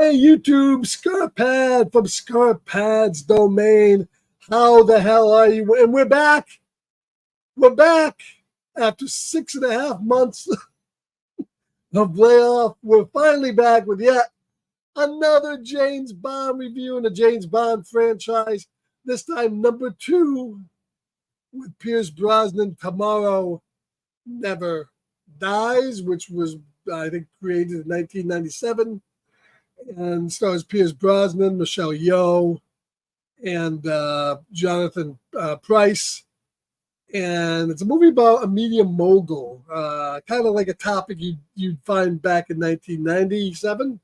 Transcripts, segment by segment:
Hey, YouTube, Scarpad from Scarpad's domain. How the hell are you? And we're back. We're back after 6.5 months of layoff. We're finally back with yet another James Bond review in the James Bond franchise. This time, number 2 with Pierce Brosnan. Tomorrow Never Dies, which was, I think, created in 1997. And stars Pierce Brosnan, Michelle Yeoh, and Jonathan Pryce. And it's a movie about a media mogul, kind of like a topic you'd find back in 1997.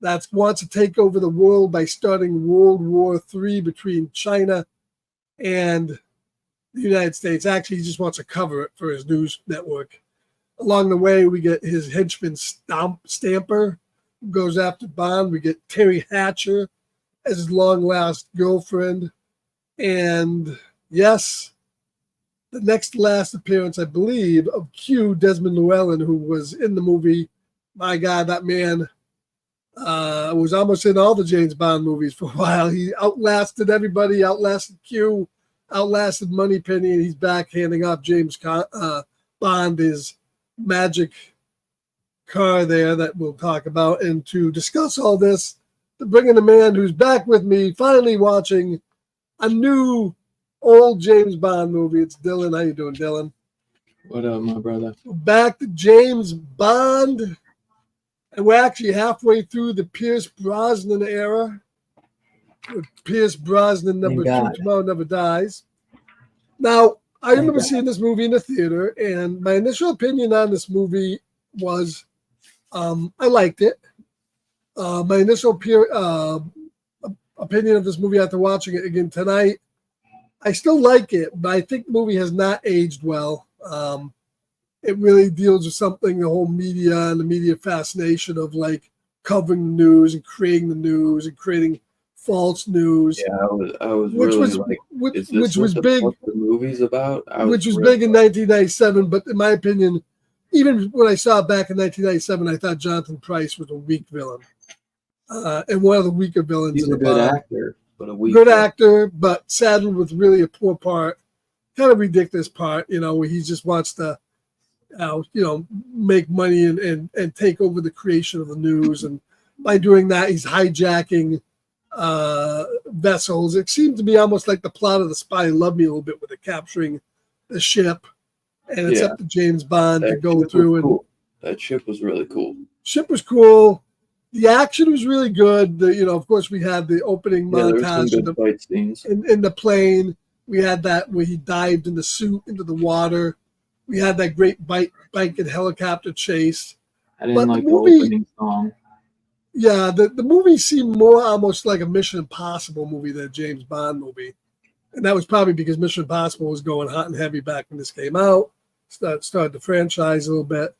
That wants to take over the world by starting World War III between China and the United States. Actually, he just wants to cover it for his news network. Along the way, we get his henchman Stamper, who goes after Bond. We get Terry Hatcher as his long-lost girlfriend. And yes, the next last appearance, I believe, of Q, Desmond Llewellyn, who was in the movie. My God, that man was almost in all the James Bond movies for a while. He outlasted everybody, outlasted Q, outlasted Moneypenny, and he's back handing off James Bond his magic car there that we'll talk about. And to discuss all this, to bring in a man who's back with me, finally watching a new old James Bond movie. It's Dylan. How you doing, Dylan? What up, my brother? We're back to James Bond, and we're actually halfway through the Pierce Brosnan era. With Pierce Brosnan number 2, Tomorrow Never Dies. Now, I remember seeing this movie in the theater, and my initial opinion on this movie was I liked it. My initial opinion of this movie after watching it again tonight, I still like it, but I think the movie has not aged well. It really deals with something, the whole media and the media fascination of like covering the news and creating the news and creating false news. Yeah, I was which really was like, which was big. What the movie's about? Which was big in 1997, but in my opinion, even when I saw it back in 1997, I thought Jonathan Pryce was a weak villain, and one of the weaker villains. He's a good actor, but a weak good actor, but saddled with really a poor part, kind of ridiculous part. Where he just wants to, make money and take over the creation of the news, and by doing that, he's hijacking vessels. It seemed to be almost like the plot of The Spy Who Loved Me a little bit, with it capturing the ship, and it's up to James Bond to go through. And that ship was really cool. Ship was cool. The action was really good. Of course, we had the opening montage in the fight scenes in the plane. We had that where he dived in the suit into the water. We had that great bike and helicopter chase. I didn't like the opening song. Yeah, the movie seemed more almost like a Mission Impossible movie than a James Bond movie. And that was probably because Mission Impossible was going hot and heavy back when this came out. Started the franchise a little bit.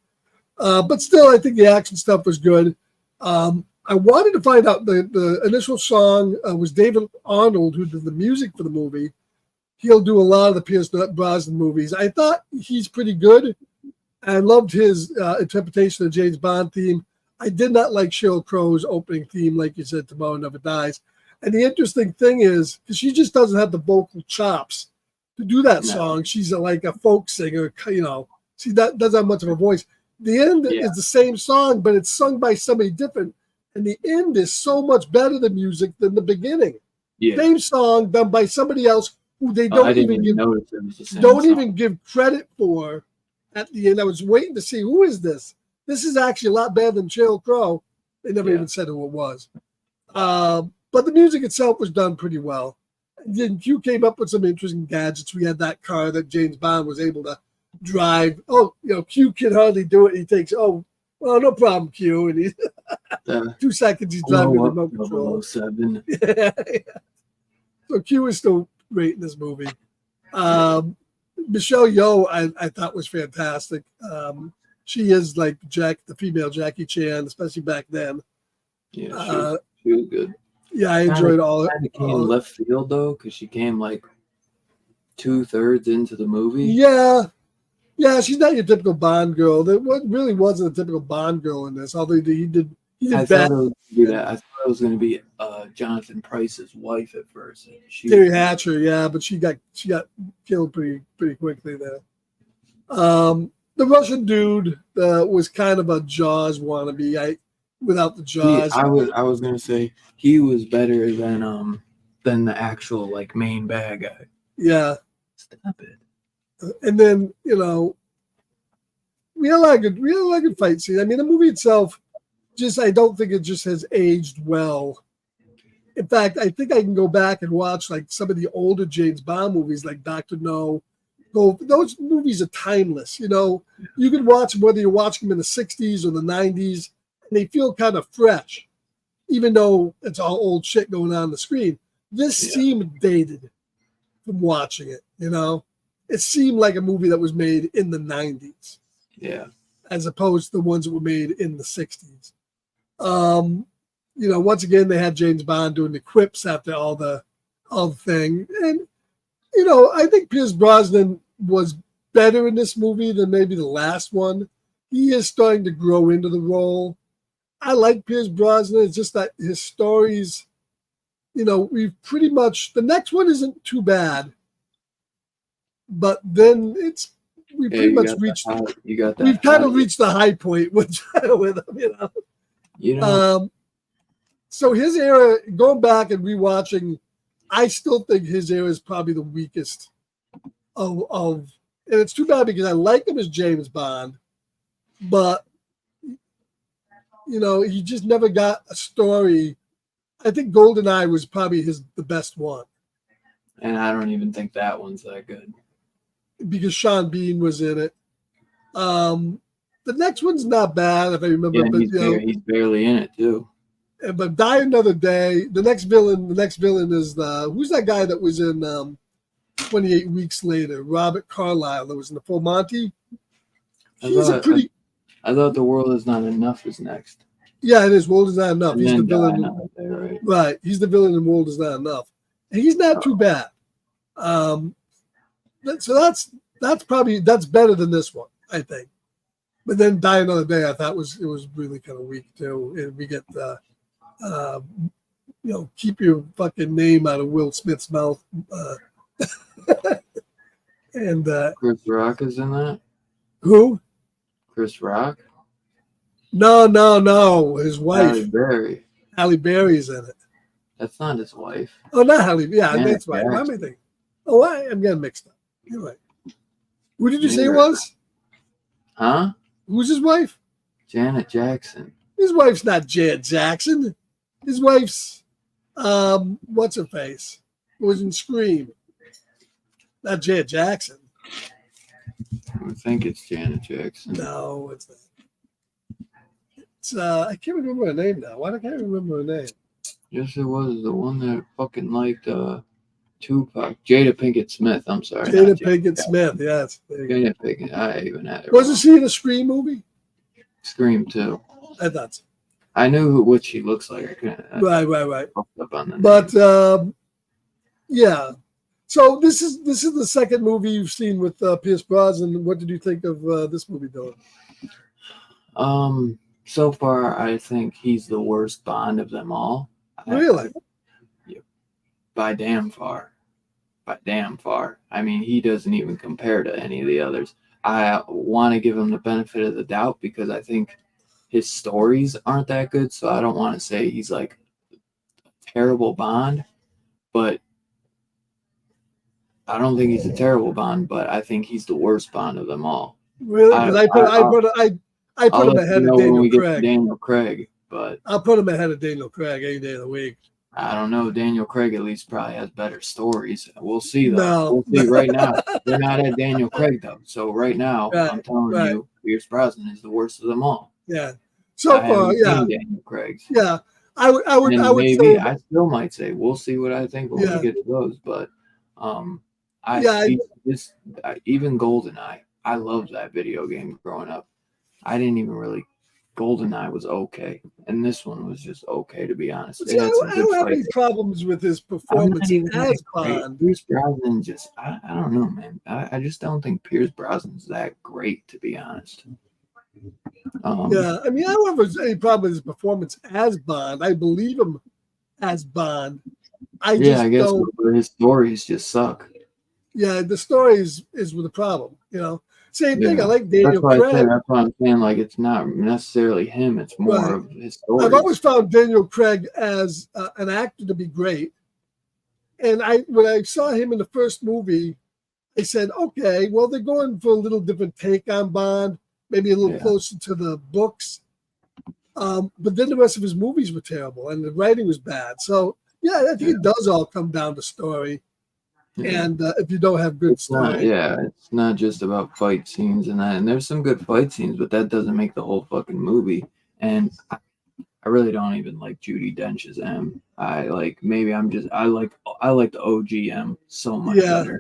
But still, I think the action stuff was good. I wanted to find out, the initial song was David Arnold, who did the music for the movie. He'll do a lot of the Pierce Brosnan movies. I thought he's pretty good. I loved his interpretation of the James Bond theme. I did not like Sheryl Crow's opening theme, like you said, Tomorrow Never Dies. And the interesting thing is, because she just doesn't have the vocal chops to do that song. She's like a folk singer, She doesn't have much of a voice. The end is the same song, but it's sung by somebody different. And the end is so much better, the music, than the beginning. Yeah. Same song done by somebody else who they don't even give credit for at the end. I was waiting to see, who is this? This is actually a lot better than Sheryl Crow. They never even said who it was. But the music itself was done pretty well. And then Q came up with some interesting gadgets. We had that car that James Bond was able to drive. Q can hardly do it. He takes, no problem, Q. And he 2 seconds he's driving with remote control. 007. So Q is still great in this movie. Michelle Yeoh, I thought was fantastic. She is like the female Jackie Chan, especially back then. Yeah, she was good. Yeah, I enjoyed all it. It came left field though, because she came like 2/3 into the movie. Yeah, she's not your typical Bond girl. There really wasn't a typical Bond girl in this. Although he He I did thought bad. it was gonna be that. I thought it was going to be Jonathan Price's wife at first. She Terry was Hatcher, yeah, but she got killed pretty quickly there. The Russian dude was kind of a Jaws wannabe. Without the Jaws, I was going to say he was better than the actual like main bad guy. yeah. Stop it. And then we had a lot of good fight scenes. I mean, the movie itself, I don't think it just has aged well. In fact, I think I can go back and watch like some of the older James Bond movies, like Doctor No. Those movies are timeless. You can watch them whether you're watching them in the '60s or the '90s, and they feel kind of fresh, even though it's all old shit going on the screen. This seemed dated from watching it. It seemed like a movie that was made in the '90s. Yeah. As opposed to the ones that were made in the '60s. Once again, they had James Bond doing the quips after all the thing. And, I think Pierce Brosnan was better in this movie than maybe the last one. He is starting to grow into the role. I like Pierce Brosnan. It's just that his stories, we've pretty much, the next one isn't too bad. But then we pretty much reached. You got that. We've kind of reached the high point with him, So his era, going back and rewatching, I still think his era is probably the weakest of. And it's too bad because I like him as James Bond, but he just never got a story. I think GoldenEye was probably the best one. And I don't even think that one's that good. Because Sean Bean was in it. The next one's not bad, if I remember. Yeah, but he's barely in it too. But Die Another Day. The next villain is who's that guy that was in 28 Weeks Later? Robert Carlyle that was in the Full Monty. I thought The World Is Not Enough is next. Yeah, it is. World Is Not Enough. And he's the villain. Day, right. He's the villain in World Is Not Enough. And he's not too bad. So that's better than this one, I think. But then Die Another Day, I thought it was really kind of weak too. And we get keep your fucking name out of Will Smith's mouth. And Chris Rock is in that. Who? Chris Rock. No. His wife. Halle Berry's in it. That's not his wife. Oh, not Halle. Yeah, that's right. Why am I thinking? Oh, I'm getting mixed up. You're right. Who did you say it was? Huh? Who's his wife? Janet Jackson. His wife's not Janet Jackson. His wife's what's her face? Who was in Scream. Not Janet Jackson. I think it's Janet Jackson. No, it's not. It's I can't remember her name now. Why can't I remember her name? Yes, it was the one that fucking liked Tupac. Jada Pinkett Smith. I'm sorry. Jada Pinkett Smith. Yes. Jada Pinkett. I even had it. Wasn't she in a Scream movie? Scream 2. I thought so. I knew what she looks like. Right. Up on the but yeah. So this is the second movie you've seen with Pierce Brosnan. What did you think of this movie, Dylan? So far, I think he's the worst Bond of them all. Really? By damn far. I mean, he doesn't even compare to any of the others. I want to give him the benefit of the doubt because I think his stories aren't that good. So I don't want to say he's like a terrible Bond, but I don't think he's a terrible Bond, but I think he's the worst Bond of them all. Really? Because I put him ahead of Daniel Craig, but I'll put him ahead of Daniel Craig any day of the week. I don't know. Daniel Craig at least probably has better stories. We'll see, though. We'll see right now. We're not at Daniel Craig, though. So right now, I'm telling you, Pierce Brosnan is the worst of them all. Yeah. So far, yeah. Daniel Craig's. Yeah. I would say. I still might say we'll see what I think when we get to those, but even GoldenEye. I loved that video game growing up. I didn't even really. GoldenEye was okay, and this one was just okay, to be honest. I don't have any problems with his performance as Bond. Pierce Brosnan I don't know, man. I just don't think Pierce Brosnan's that great, to be honest. Um, Yeah, I mean, I don't know if there's any problem with his performance as Bond. I believe him as Bond. I yeah, I just guess don't. but his stories just suck. Yeah, the story is with the problem. Same thing. I Yeah, like that's Daniel why I said Craig. that's why I'm saying like it's not necessarily him; it's more Right. of his I've always stories. found Daniel Craig as an actor to be great. And when I saw him in the first movie, I said, okay, well, they're going for a little different take on Bond, maybe a little Yeah, closer to the books. But then the rest of his movies were terrible and the writing was bad. So, yeah, I think yeah, it does all come down to story. yeah. And if you don't have good It's not, story, yeah, it's not just about fight scenes and that. And there's some good fight scenes, but that doesn't make the whole fucking movie. And I really don't even like Judy Dench's M. I like maybe I'm just I like the OGM so much yeah, better.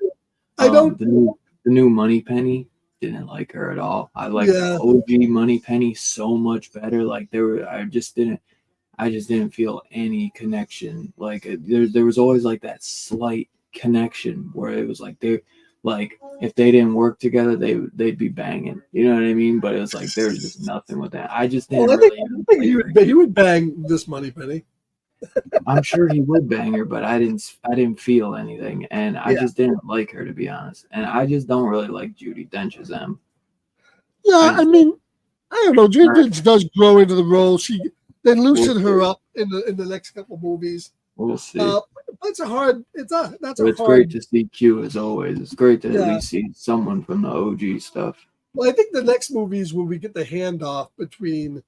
I don't, The new Money Penny didn't like her at all. I like the yeah. OG Money Penny so much better. Like I just didn't feel any connection. Like there was always like that slight connection where it was like they like if they didn't work together they'd be banging. You know what I mean? But it was like there was just nothing with that. I just Well, didn't really even I think like her. he would bang this Money Penny. I'm sure he would bang her, but I didn't feel anything, and I Yeah. just didn't like her to be honest. And I just don't really like Judy Dench's M. I Yeah, I just mean, I don't know. Judy don't. Dench does grow into the role. They We'll loosen her see. up in the next couple movies. We'll see. Uh, that's a hard. That's But a it's great hard. to see Q as always. It's great to at Yeah. least see someone from the OG stuff. Well, I think the next movie is where we get the handoff between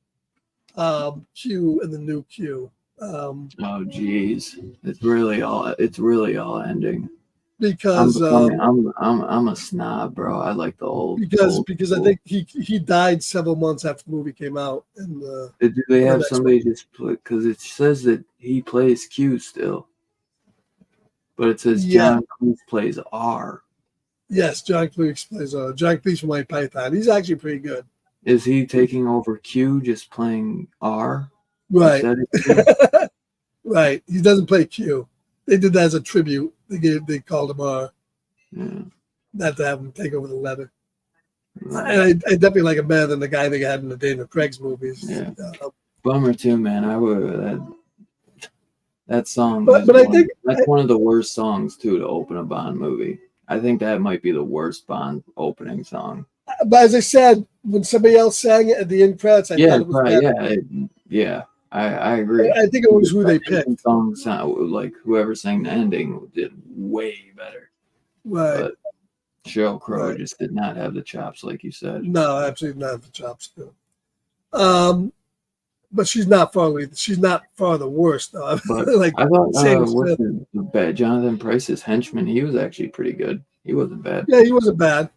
Q and the new Q. Oh geez, it's really all ending. I'm Because becoming I'm a snob, bro. I like the old because I school. think he died several months after the movie came out in Do they the have next one. somebody just play? Because it says that he plays Q still, but it says Yeah. John Cleese plays R. Yes, John Cleese plays John Cleese from Mike Python. He's actually pretty good. Is he taking over Q, just playing R Right. instead of Q? Right. He doesn't play Q. They did that as a tribute. They called him Yeah, not to have him take over the letter. right. And I definitely like him better than the guy they had in the Daniel Craig's movies. Yeah. Bummer too, man. I would that song But is I think that's one of the worst songs too to open a Bond movie. I think that might be the worst Bond opening song. but as I said, when somebody else sang it at the end credits, I Yeah, thought it was probably, better. yeah. I agree. I think it was who The they ending picked. song sound like whoever sang the ending did way better, Right. but Sheryl Crow Right. just did not have the chops, like you said. No, absolutely not the chops. Um, but she's not far. She's not far the worst though. But Like I thought, Sam what's Smith. the bad Jonathan Price's henchman? He was actually pretty good. He wasn't bad. Yeah, he wasn't bad.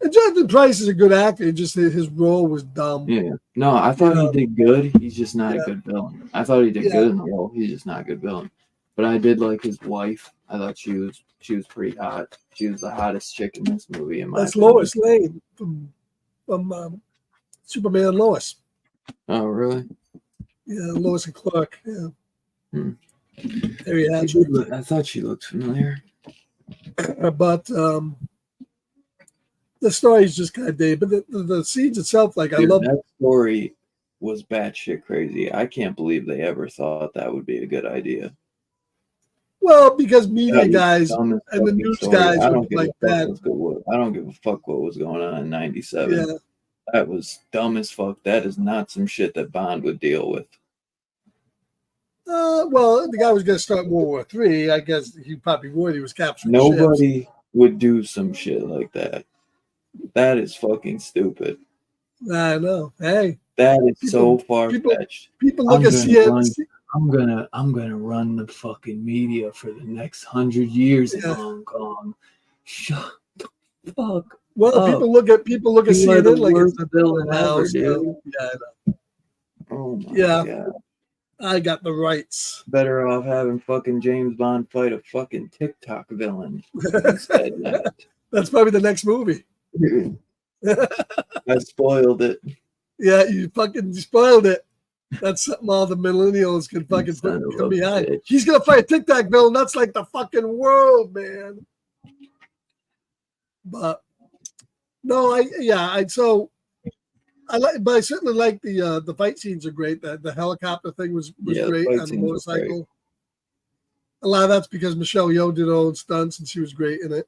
And Jonathan Price is a good actor. Just his role was dumb. Yeah. No, I You thought he know. did good. He's just not a Yeah. good villain. I thought he did Yeah. good in the role. He's just not a good villain. But I did like his wife. I thought she was pretty hot. She was the hottest chick in this movie, in my That's opinion. Lois Lane from Superman and Lois. Oh, really? Yeah, Lois and Clark. Yeah. Hmm. There you have it. I thought she looked familiar. But the story is just kind of dated. But the scenes itself, like I Dude, love. that story was batshit crazy. I can't believe they ever thought that would be a good idea. Well, because That media was guys the dumbest and the fucking news story. guys I would don't give like a fuck that. I don't give a fuck what was going on in '97. Yeah. That was dumb as fuck. That is not some shit that Bond would deal with. Well, the guy was going to start World War III. I guess he probably would. He was capturing ships. Nobody would do some shit like that. That is fucking stupid. I know. Hey, That is so people, far people, fetched. people look at CNN. I'm gonna run the fucking media for the next 100 years in Yeah. Hong Kong. Shut the fuck Well, up. people look at You are the CNN like it's worst the villain now. ever, So, dude. yeah, Oh my yeah, god. I got the rights. Better off having fucking James Bond fight a fucking TikTok villain instead. That's probably the next movie. I spoiled it. Yeah, you fucking spoiled it. That's something all the millennials can fucking come behind. Bitch. He's gonna fight TikTok villain. That's like the fucking world, man. But no, but I certainly like the fight scenes are great. The helicopter thing was Yeah, the great fight on the scenes were great. motorcycle. A lot of that's because Michelle Yeoh did her own stunts and she was great in it.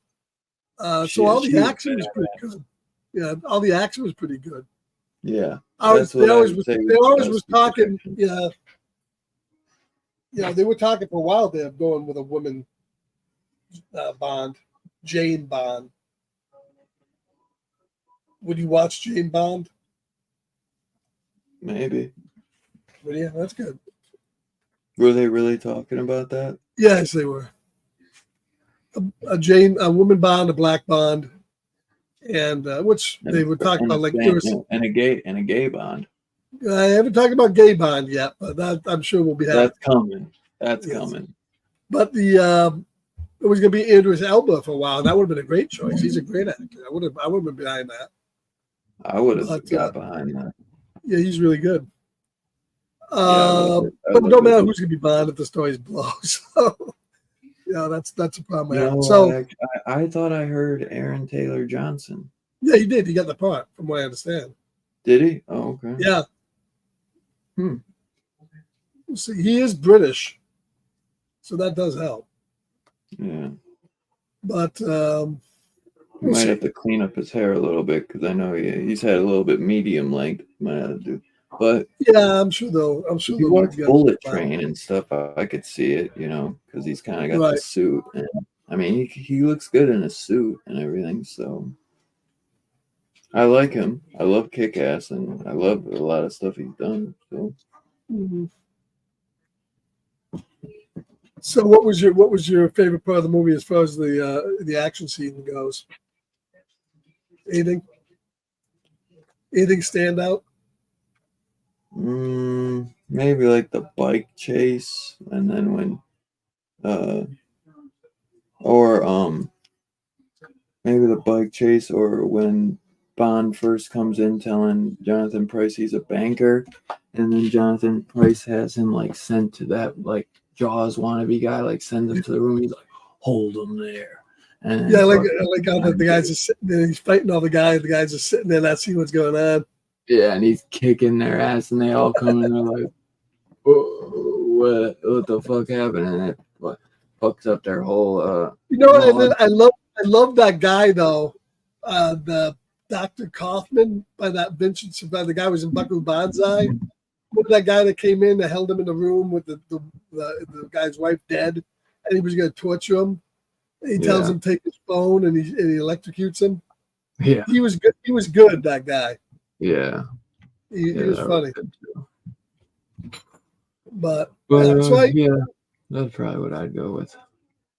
So all the action was pretty good. Yeah, all the action was pretty good. Yeah, Always, that's what I would say. they always was was the talking. protection. Yeah, they were talking for a while there, going with a woman Bond, Jane Bond. Would you watch Jane Bond? Maybe. Well, yeah, that's good. Were they really talking about that? Yes, they were. A woman Bond, a black Bond, and which they would talk about like there was. And a gay Bond. I haven't talked about gay Bond yet, but that I'm sure we'll be having. That's coming. That's coming. But it was going to be Idris Elba for a while. That would have been a great choice. He's a great actor. I would have been behind that. I would have got behind that. Yeah, he's really good. But no matter who's going to be Bond if the story's blow. So, yeah, that's a problem. I thought I heard Aaron Taylor Johnson. Yeah, he did. He got the part, from what I understand. Did he? Oh, okay. Yeah. See, he is British, so that does help. Yeah. But he might have to clean up his hair a little bit because I know he's had a little bit medium length. Might have to do. But yeah, I'm sure though. I'm sure. If you watch Bullet Train and stuff, I could see it, because he's kind of got the suit. And I mean, he looks good in a suit and everything. So I like him. I love Kick-Ass, and I love a lot of stuff he's done. So. Mm-hmm. So what was your favorite part of the movie as far as the action scene goes? Anything stand out? Maybe like the bike chase, and then when maybe the bike chase, or when Bond first comes in telling Jonathan Pryce he's a banker, and then Jonathan Pryce has him like sent to that like Jaws wannabe guy, like sends him to the room. He's like, hold him there. And yeah, like how the guys are sitting there, he's fighting all the guys. The guys are sitting there, not seeing what's going on. Yeah, and he's kicking their ass, and they all come in. They're like, "What the fuck happened?" And it fucks up their whole. I love that guy though, the Dr. Kaufman by that Vincent. The guy was in Buckaroo Banzai. With that guy that came in that held him in the room with the guy's wife dead, and he was going to torture him. He tells him to take his phone, and he electrocutes him. Yeah, he was good. He was good. That guy. Yeah, he was funny. But that's probably what I'd go with.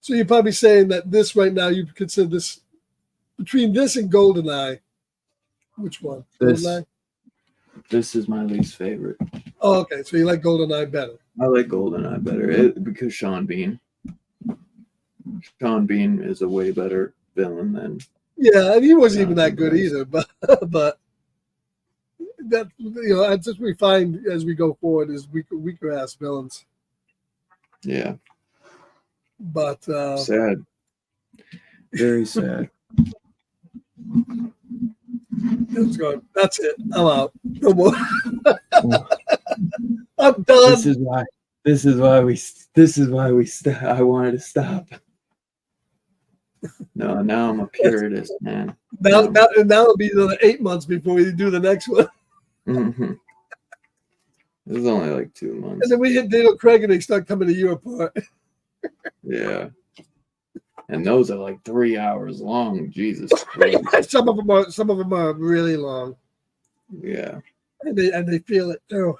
So you're probably saying that this right now, you consider this between this and GoldenEye. Which one? GoldenEye? This is my least favorite. Oh, okay. So you like GoldenEye better? I like GoldenEye better because Sean Bean. Sean Bean is a way better villain than. Yeah, and he wasn't even that good either. But that that's just we find as we go forward is weaker ass villains. Yeah. But sad. Very sad. That's it. I'm out. No more. I'm done. This is why we I wanted to stop. No, now I'm a purist, man. Now it'll be another 8 months before we do the next one. Mm-hmm. It was only like 2 months. And then we hit Daniel Craig and they start coming a year apart. Yeah. And those are like 3 hours long. Jesus Christ. Some of them are really long. Yeah. And they feel it too.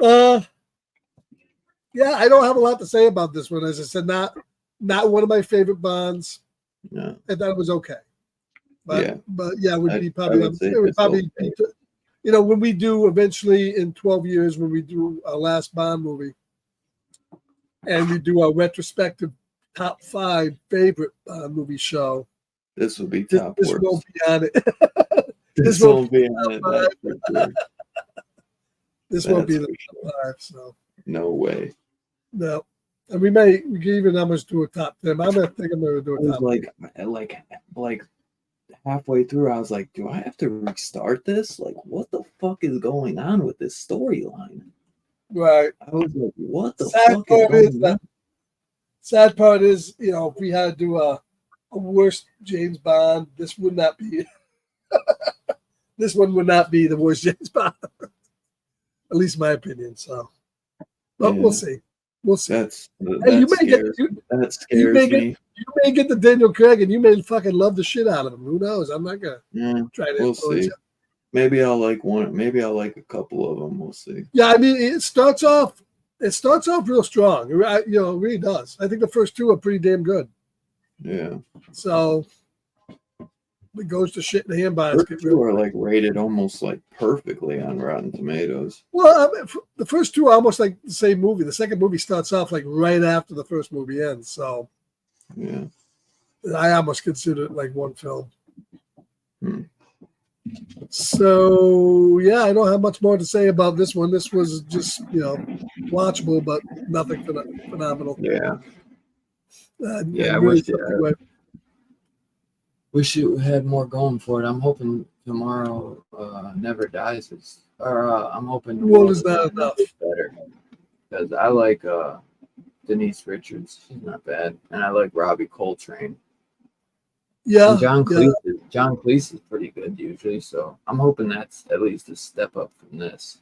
Yeah, I don't have a lot to say about this one. As I said, not one of my favorite Bonds. No. I thought it was okay. But it would be probably when we do eventually in 12 years when we do our last Bond movie and we do our retrospective top 5 favorite movie show. This will be top. This won't be on it. This won't be on it. Sure. This won't be the top 5. So no way. No, and we can even almost do a top 10. I think I'm going to do a top. Like halfway through, I was like, do I have to restart this? Like, what the fuck is going on with this storyline? Right. I was like, what the Sad fuck is part is going that on? sad part is, if we had to do a worst James Bond, this would not be this one would not be the worst James Bond. At least my opinion. So, but we'll Yeah, see. We'll see. Hey, that scares that you scares may get me. you may get the Daniel Craig, and you may fucking love the shit out of him. Who knows? I'm not gonna Yeah, try to we'll influence see. you. Maybe I'll like one. Maybe I'll like a couple of them. We'll see. Yeah, I mean, it starts off real strong. It really does. I think the first two are pretty damn good. Yeah. So it goes to shit in the First handbasket. two are like rated almost like perfectly on Rotten Tomatoes. Well, I mean, the first two are almost like the same movie. The second movie starts off like right after the first movie ends. So Yeah. I almost consider it like one film. Hmm. So yeah, I don't have much more to say about this one. This was just watchable, but nothing phenomenal. Yeah. Yeah. I Really wish something like it had more going for it. I'm hoping Tomorrow Never Dies I'm hoping The World Is Not Enough is better because I like Denise Richards. She's not bad, and I like Robbie Coltrane. Yeah, And John yeah. Cleese is pretty good usually, so I'm hoping that's at least a step up from this.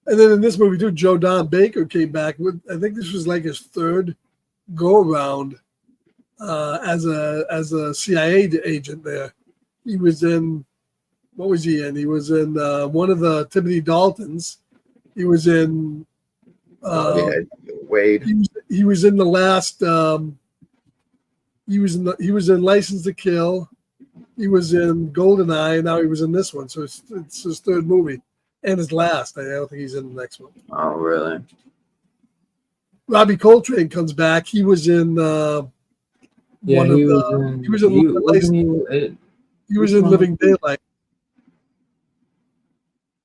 And then in this movie too, Joe Don Baker came back with. I think this was like his third go around as a CIA agent. There, he was in. What was he in? He was in one of the Timothy Daltons. He was in. Wade. He was in the last. He was in License to Kill. He was in GoldenEye. Now he was in this one. So it's his third movie and his last. I don't think he's in the next one. Oh, really? Robbie Coltrane comes back. He was in he was in Living Daylight.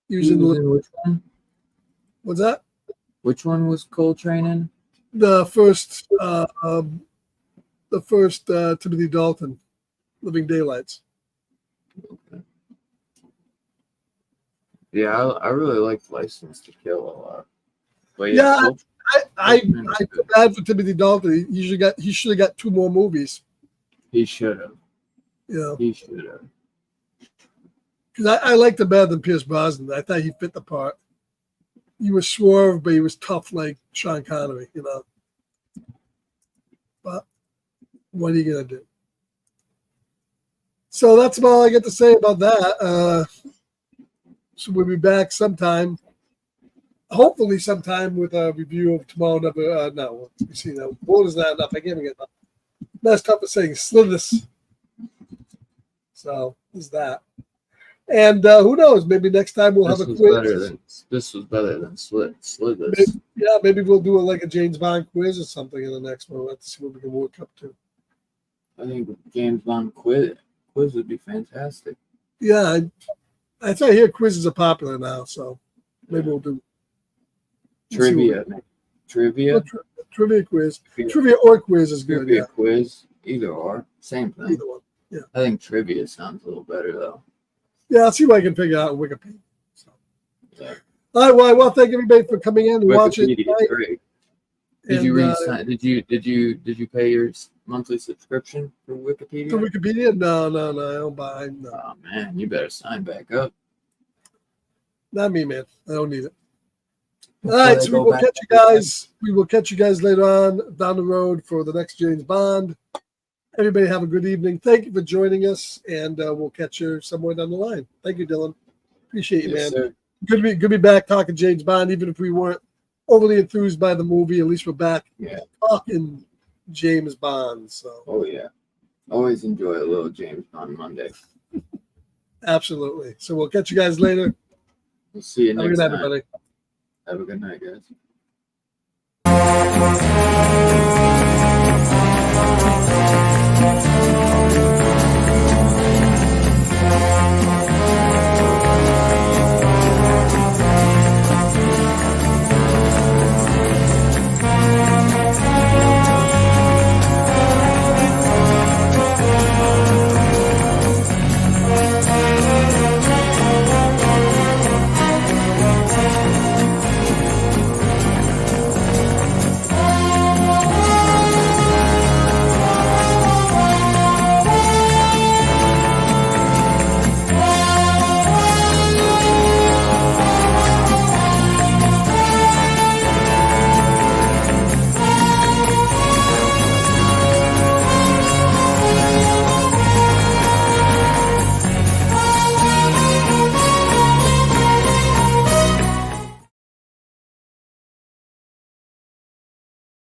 He was in which one? What's that? Which one was Coltrane in? The first Timothy Dalton, Living Daylights. Okay. Yeah, I really liked License to Kill a lot. But yeah, I feel bad for Timothy Dalton. He should have got 2 more movies. He should have. Yeah, he should have. Because I liked him better than Pierce Brosnan. I thought he fit the part. He was suave, but he was tough like Sean Connery, But what are you gonna do? So that's about all I get to say about that. So we'll be back sometime, hopefully sometime with a review of Tomorrow Never. No, you see that. What is that enough? I can't even get enough. That's tough of saying Slithers. So is that. And who knows? Maybe next time we'll have a quiz. This was better than Slithers. Maybe we'll do a James Bond quiz or something in the next one. We'll have to see what we can work up to. I think James Bond quiz would be fantastic. Yeah, I hear quizzes are popular now, so maybe we'll do trivia. Trivia quiz. Trivia or quiz is good. Trivia quiz, either or, same thing. Either one. Yeah. I think trivia sounds a little better though. Yeah, I'll see what I can figure out on Wikipedia. So. Yeah. All right. Well, I want to thank everybody for coming in and watching. Great. Did you pay your monthly subscription for Wikipedia? For Wikipedia? No, I don't buy. No. Oh man, you better sign back up. Not me, man. I don't need it. All right, so we will catch you guys. We will catch you guys later on down the road for the next James Bond. Everybody have a good evening. Thank you for joining us, and we'll catch you somewhere down the line. Thank you, Dylan. Appreciate you, man. Sir. Good to be back talking James Bond, even if we weren't overly enthused by the movie. At least we're back talking James Bond. So. Oh yeah, always enjoy a little James Bond Monday. Absolutely. So we'll catch you guys later. We'll see you next time. Have a good night, everybody. Have a good night, guys.